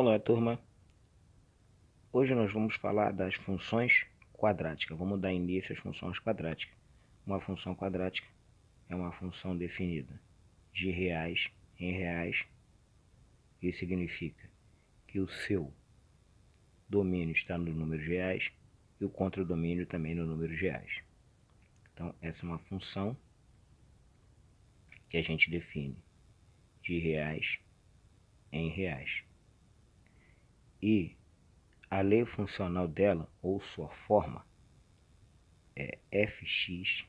Olá, turma. Hoje nós vamos falar das funções quadráticas. Vamos dar início às funções quadráticas. Uma função quadrática é uma função definida de reais em reais. Isso significa que o seu domínio está no número de reais e o contradomínio também no número de reais. Então, essa é uma função que a gente define de reais em reais. E a lei funcional dela, ou sua forma, é fx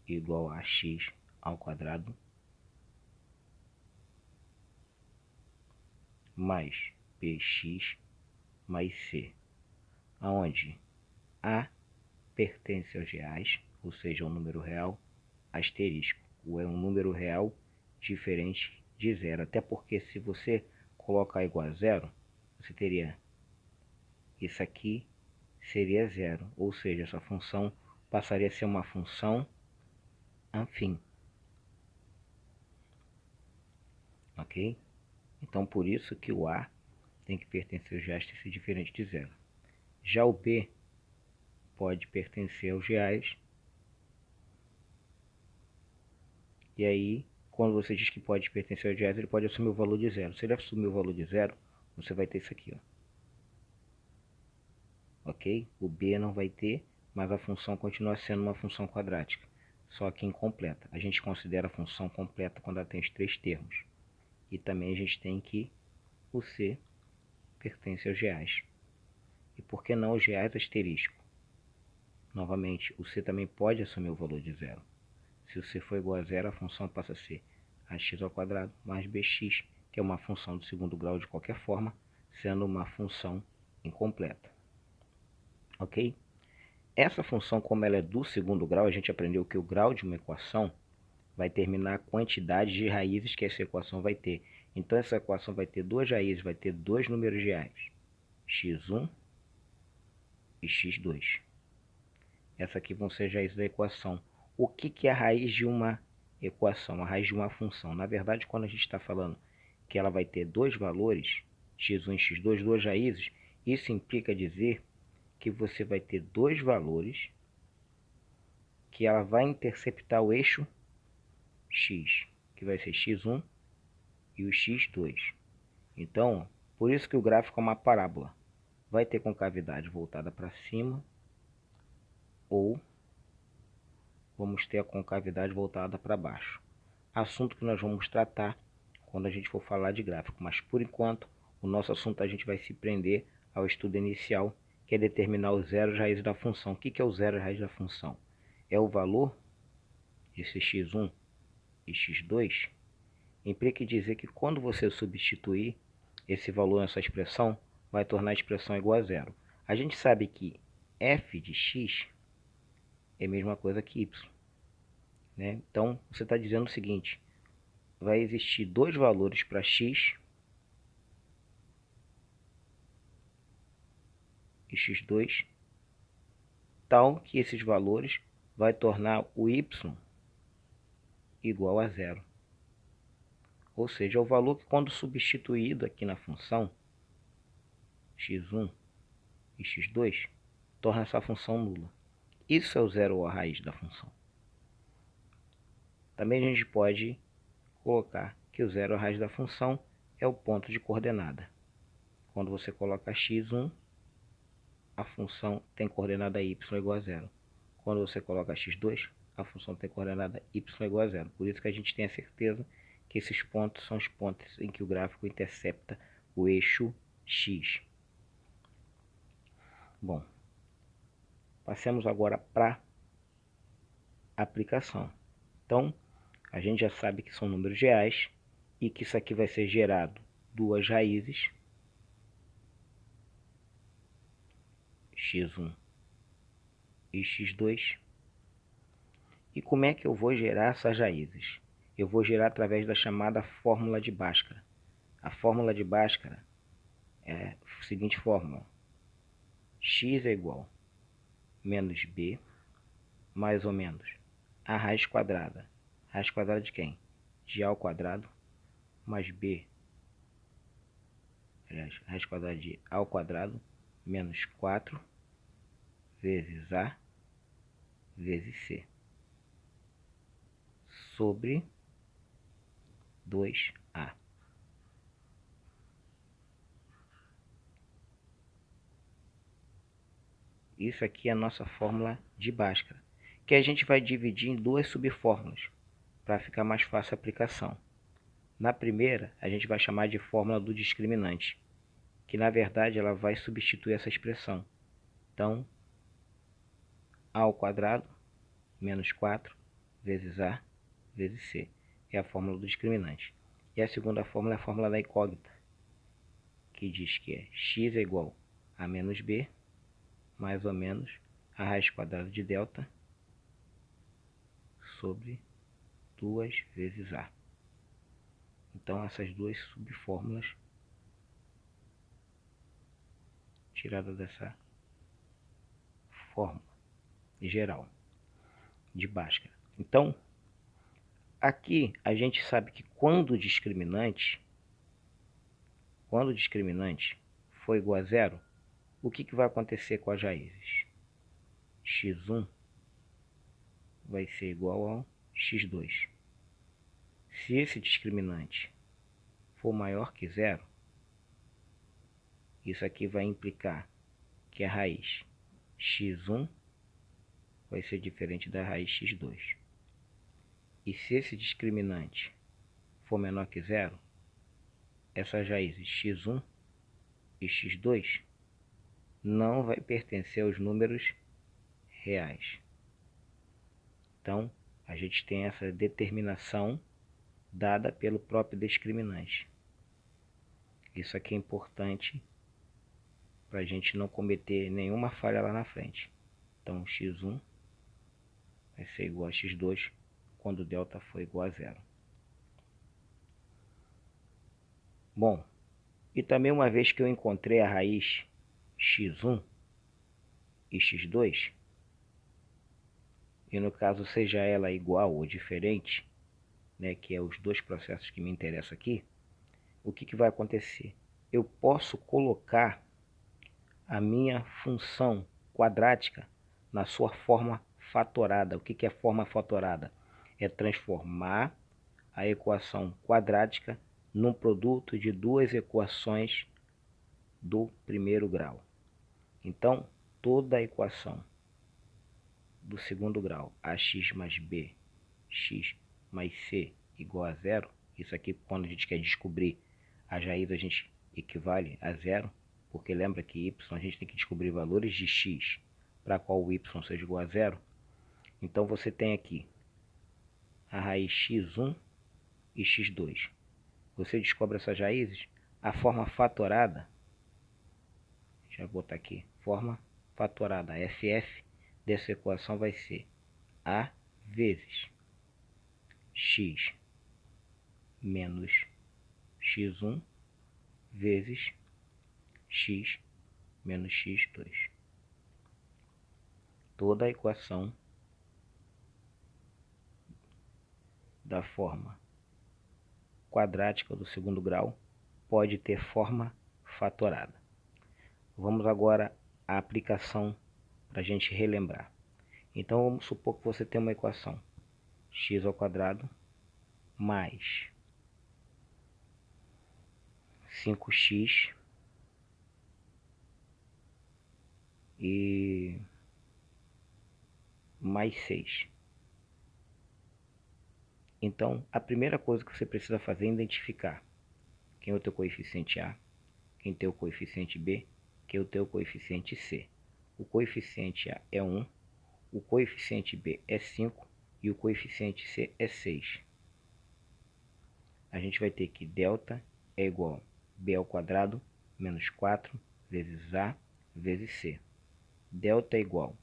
igual a x ao quadrado mais px mais c, onde a pertence aos reais, ou seja, um número real, asterisco, ou é um número real diferente de zero. Até porque se você colocar igual a zero, você teria isso aqui seria zero, ou seja, essa função passaria a ser uma função afim. Ok? Então, por isso que o A tem que pertencer aos reais, tem que ser diferente de zero. Já o B pode pertencer aos reais. E aí, quando você diz que pode pertencer aos reais, ele pode assumir o valor de zero. Se ele assumir o valor de zero, você vai ter isso aqui, ó. Ok? O B não vai ter, mas a função continua sendo uma função quadrática, só que incompleta. A gente considera a função completa quando ela tem os três termos. E também a gente tem que o C pertence aos reais. E por que não os reais asterisco? Novamente, o C também pode assumir o valor de zero. Se o C for igual a zero, a função passa a ser ax ao quadrado mais bx, que é uma função do segundo grau de qualquer forma, sendo uma função incompleta. Ok? Essa função, como ela é do segundo grau, a gente aprendeu que o grau de uma equação vai determinar a quantidade de raízes que essa equação vai ter. Então, essa equação vai ter duas raízes, vai ter dois números reais, x1 e x2. Essa aqui vão ser as raízes da equação. O que é a raiz de uma equação? A raiz de uma função. Na verdade, quando a gente está falando que ela vai ter dois valores, x1 e x2, duas raízes, isso implica dizer que você vai ter dois valores que ela vai interceptar o eixo x, que vai ser x1 e o x2. Então, por isso que o gráfico é uma parábola. Vai ter concavidade voltada para cima ou vamos ter a concavidade voltada para baixo. Assunto que nós vamos tratar quando a gente for falar de gráfico, mas por enquanto o nosso assunto a gente vai se prender ao estudo inicial, que é determinar os zeros raízes da função. O que é o zero raiz da função? É o valor desse x1 e x2, implica dizer que quando você substituir esse valor nessa expressão, vai tornar a expressão igual a zero. A gente sabe que f de x é a mesma coisa que y, né? Então, você está dizendo o seguinte, vai existir dois valores para x e x2, tal que esses valores vai tornar o y igual a zero. Ou seja, o valor que quando substituído aqui na função x1 e x2, torna essa função nula. Isso é o zero ou a raiz da função. Também a gente pode colocar que o zero ou a raiz da função é o ponto de coordenada. Quando você coloca x1, a função tem coordenada y igual a zero. Quando você coloca x2, a função tem coordenada y igual a zero. Por isso que a gente tem a certeza que esses pontos são os pontos em que o gráfico intercepta o eixo x. Bom, passemos agora para a aplicação. Então, a gente já sabe que são números reais e que isso aqui vai ser gerado duas raízes, x1 e x2. E como é que eu vou gerar essas raízes? Eu vou gerar através da chamada fórmula de Bhaskara. A fórmula de Bhaskara é a seguinte fórmula: x é igual a menos b mais ou menos a raiz quadrada. Raiz quadrada de quem? De a ao quadrado mais b. mais a raiz quadrada de A ao quadrado menos 4 vezes A vezes C sobre 2A. Isso aqui é a nossa fórmula de Bhaskara, que a gente vai dividir em duas subfórmulas para ficar mais fácil a aplicação. Na primeira, a gente vai chamar de fórmula do discriminante, que na verdade ela vai substituir essa expressão. Então, A ao quadrado menos 4 vezes A vezes C é a fórmula do discriminante. E a segunda fórmula é a fórmula da incógnita, que diz que é x é igual a menos b mais ou menos a raiz quadrada de delta sobre 2 vezes A. Então, essas duas subfórmulas tiradas dessa fórmula geral de Bhaskara. Então, aqui a gente sabe que quando o discriminante for igual a zero, o que vai acontecer com as raízes? x1 vai ser igual ao x2. Se esse discriminante for maior que zero, isso aqui vai implicar que a raiz x1 vai ser diferente da raiz x2. E se esse discriminante for menor que zero, essas raízes x1 e x2 não vai pertencer aos números reais. Então, a gente tem essa determinação dada pelo próprio discriminante. Isso aqui é importante para a gente não cometer nenhuma falha lá na frente. Então, x1 vai ser igual a x2 quando delta for igual a zero. Bom, e também uma vez que eu encontrei a raiz x1 e x2, e no caso seja ela igual ou diferente, né, que é os dois processos que me interessam aqui, o que vai acontecer? Eu posso colocar a minha função quadrática na sua forma fatorada. O que é forma fatorada? É transformar a equação quadrática num produto de duas equações do primeiro grau. Então, toda a equação do segundo grau, ax mais b, x mais c igual a zero, isso aqui quando a gente quer descobrir as raízes a gente equivale a zero, porque lembra que y a gente tem que descobrir valores de x para qual o y seja igual a zero. Então você tem aqui a raiz x1 e x2. Você descobre essas raízes, a forma fatorada, deixa eu botar aqui, forma fatorada, FF, dessa equação vai ser A vezes x menos x1 vezes x menos x2. Toda a equação da forma quadrática do segundo grau pode ter forma fatorada. Vamos agora à aplicação para a gente relembrar. Então vamos supor que você tem uma equação x ao quadrado mais 5x e mais 6. Então, a primeira coisa que você precisa fazer é identificar quem é o teu coeficiente A, quem tem o coeficiente B, quem é o teu coeficiente C. O coeficiente A é 1, o coeficiente B é 5 e o coeficiente C é 6. A gente vai ter que delta é igual a B ao quadrado menos 4 vezes A vezes C. Delta é igual,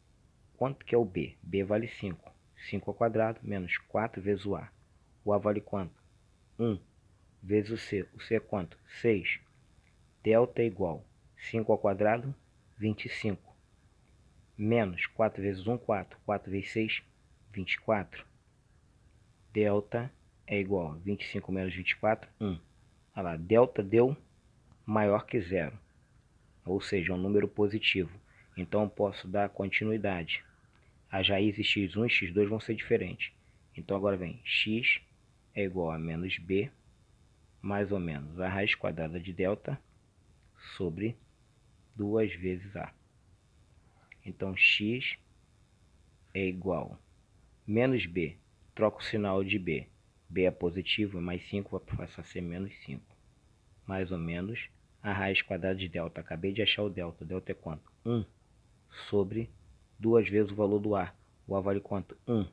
quanto que é o B? B vale 5. 5 ao quadrado menos 4 vezes o A. O A vale quanto? 1 vezes o C. O C é quanto? 6. Delta é igual 5 ao quadrado, 25. Menos 4 vezes 1, 4. 4 vezes 6, 24. Delta é igual a 25 menos 24, 1. Olha lá, delta deu maior que zero, ou seja, um número positivo. Então eu posso dar continuidade. As raízes x1 e x2 vão ser diferentes. Então agora vem x é igual a menos b, mais ou menos a raiz quadrada de delta sobre 2 vezes a. Então x é igual a menos b, troca o sinal de b. B é positivo, mais 5 vai passar a ser menos 5. Mais ou menos a raiz quadrada de delta. Acabei de achar o delta. O delta é quanto? 1 sobre 2 vezes o valor do A. O A vale quanto? 1.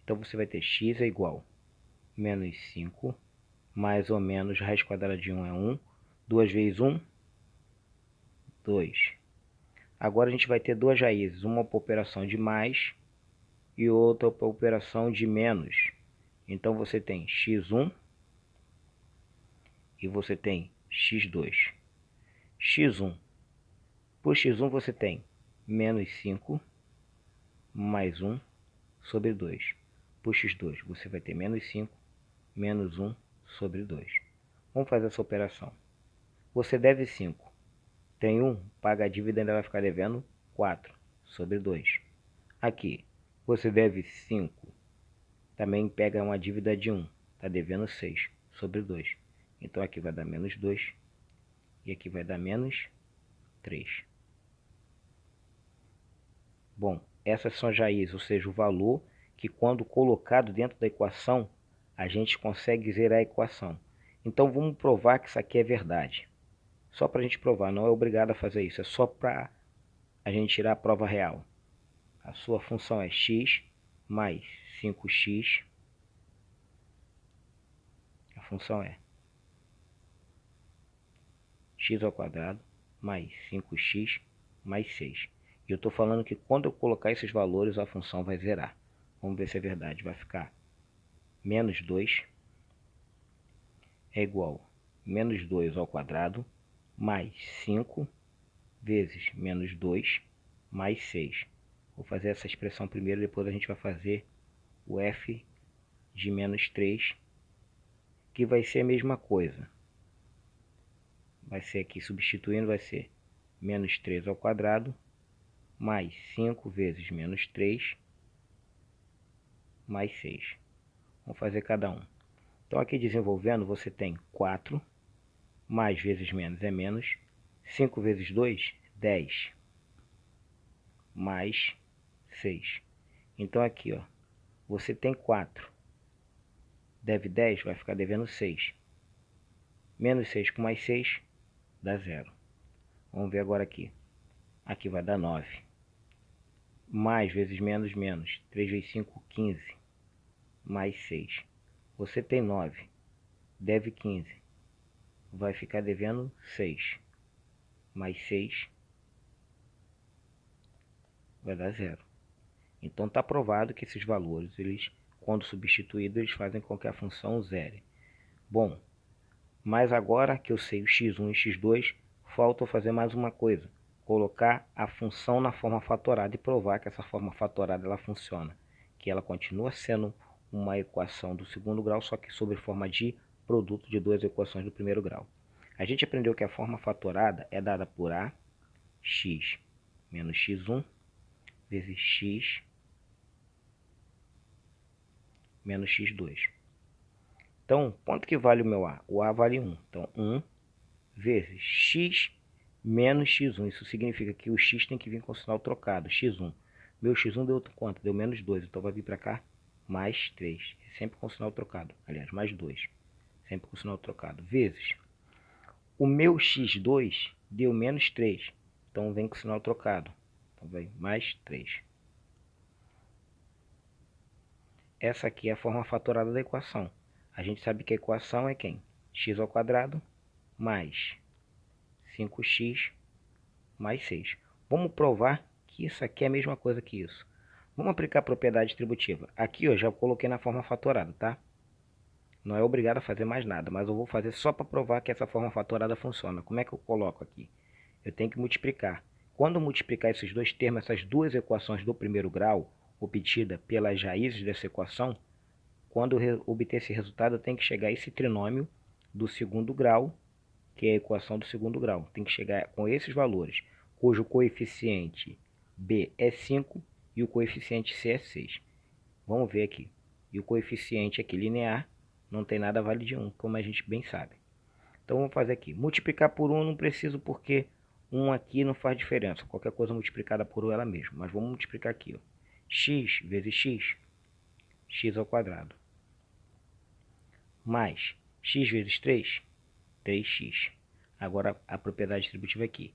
Então você vai ter x é igual a menos 5, mais ou menos raiz quadrada de 1 é 1. 2 vezes 1, 2. Agora a gente vai ter duas raízes. Uma para operação de mais e outra para operação de menos. Então você tem x1 e você tem x2. x1. Por x1 você tem menos 5 mais 1 sobre 2. Por x2 você vai ter menos 5 menos 1 sobre 2. Vamos fazer essa operação. Você deve 5. Tem 1, paga a dívida e ainda vai ficar devendo 4 sobre 2. Aqui, você deve 5. Também pega uma dívida de 1. Está devendo 6 sobre 2. Então aqui vai dar menos 2 e aqui vai dar menos 3. Bom, essas são as raízes, ou seja, o valor que quando colocado dentro da equação, a gente consegue zerar a equação. Então vamos provar que isso aqui é verdade. Só para a gente provar, não é obrigado a fazer isso, é só para a gente tirar a prova real. A sua função é x mais 5x. A função é x ao quadrado mais 5x mais 6. E eu estou falando que quando eu colocar esses valores, a função vai zerar. Vamos ver se é verdade. Vai ficar menos 2 é igual a menos 2 ao quadrado mais 5 vezes menos 2 mais 6. Vou fazer essa expressão primeiro, depois a gente vai fazer o f de menos 3, que vai ser a mesma coisa. Vai ser aqui, substituindo, vai ser menos 3 ao quadrado mais 5 vezes menos 3 mais 6. Vamos fazer cada um. Então aqui desenvolvendo, você tem 4, mais vezes menos é menos, 5 vezes 2, 10, mais 6. Então aqui, ó, você tem 4, deve 10, vai ficar devendo 6. Menos 6 com mais 6 dá 0. Vamos ver agora aqui. Aqui vai dar 9. Mais vezes menos, menos. 3 vezes 5, 15. Mais 6. Você tem 9. Deve 15. Vai ficar devendo 6. Mais 6 vai dar 0. Então está provado que esses valores, eles, quando substituídos, eles fazem com que a função zere. Bom, mas agora que eu sei o x1 e x2, falta eu fazer mais uma coisa. Colocar a função na forma fatorada e provar que essa forma fatorada ela funciona. Que ela continua sendo uma equação do segundo grau, só que sob forma de produto de duas equações do primeiro grau. A gente aprendeu que a forma fatorada é dada por a x menos x1 vezes x menos x2. Então, quanto que vale o meu a? O a vale 1. Então, 1 vezes x menos x1. Isso significa que o x tem que vir com o sinal trocado, x1. Meu x1 deu quanto? Deu menos 2. Então, vai vir para cá mais 3. Sempre com o sinal trocado. Aliás, mais 2. Sempre com o sinal trocado. Vezes. O meu x2 deu menos 3. Então, vem com o sinal trocado. Então, vem mais 3. Essa aqui é a forma fatorada da equação. A gente sabe que a equação é quem? X ao quadrado mais 5x mais 6. Vamos provar que isso aqui é a mesma coisa que isso. Vamos aplicar a propriedade distributiva. Aqui eu já coloquei na forma fatorada, tá? Não é obrigado a fazer mais nada, mas eu vou fazer só para provar que essa forma fatorada funciona. Como é que eu coloco aqui? Eu tenho que multiplicar. Quando eu multiplicar esses dois termos, essas duas equações do primeiro grau, obtida pelas raízes dessa equação, quando eu obter esse resultado, eu tenho que chegar a esse trinômio do segundo grau que é a equação do segundo grau. Tem que chegar com esses valores, cujo coeficiente B é 5 e o coeficiente C é 6. Vamos ver aqui. E o coeficiente aqui linear não tem nada vale de 1, como a gente bem sabe. Então vamos fazer aqui. Multiplicar por 1 não preciso porque 1 aqui não faz diferença. Qualquer coisa multiplicada por 1 é ela mesma. Mas vamos multiplicar aqui. Ó. X vezes x, x ao quadrado. Mais x vezes 3, 3x. Agora a propriedade distributiva aqui.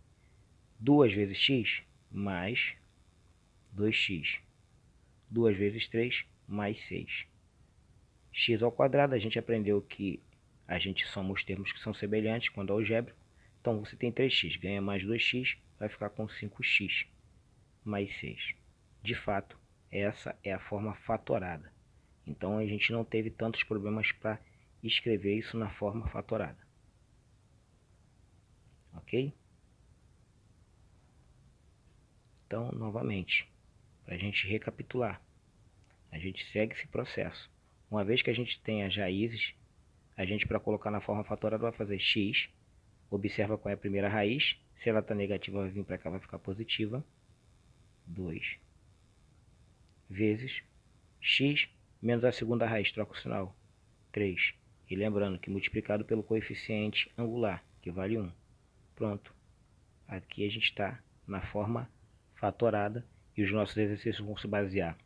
2 vezes x mais 2x. 2 vezes 3 mais 6. X ao quadrado, a gente aprendeu que a gente soma os termos que são semelhantes quando algébrico. Então você tem 3x, ganha mais 2x, vai ficar com 5x mais 6. De fato, essa é a forma fatorada. Então a gente não teve tantos problemas para escrever isso na forma fatorada. Ok? Então, novamente, para a gente recapitular, a gente segue esse processo. Uma vez que a gente tem as raízes, a gente, para colocar na forma fatorada, vai fazer x. Observa qual é a primeira raiz. Se ela está negativa, vai vir para cá, vai ficar positiva. 2 vezes x menos a segunda raiz, troca o sinal, 3. E lembrando que multiplicado pelo coeficiente angular, que vale 1. Pronto. Aqui a gente está na forma fatorada e os nossos exercícios vão se basear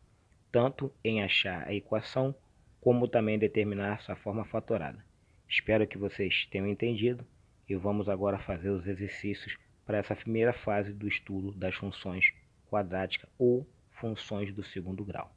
tanto em achar a equação, como também determinar essa forma fatorada. Espero que vocês tenham entendido e vamos agora fazer os exercícios para essa primeira fase do estudo das funções quadráticas ou funções do segundo grau.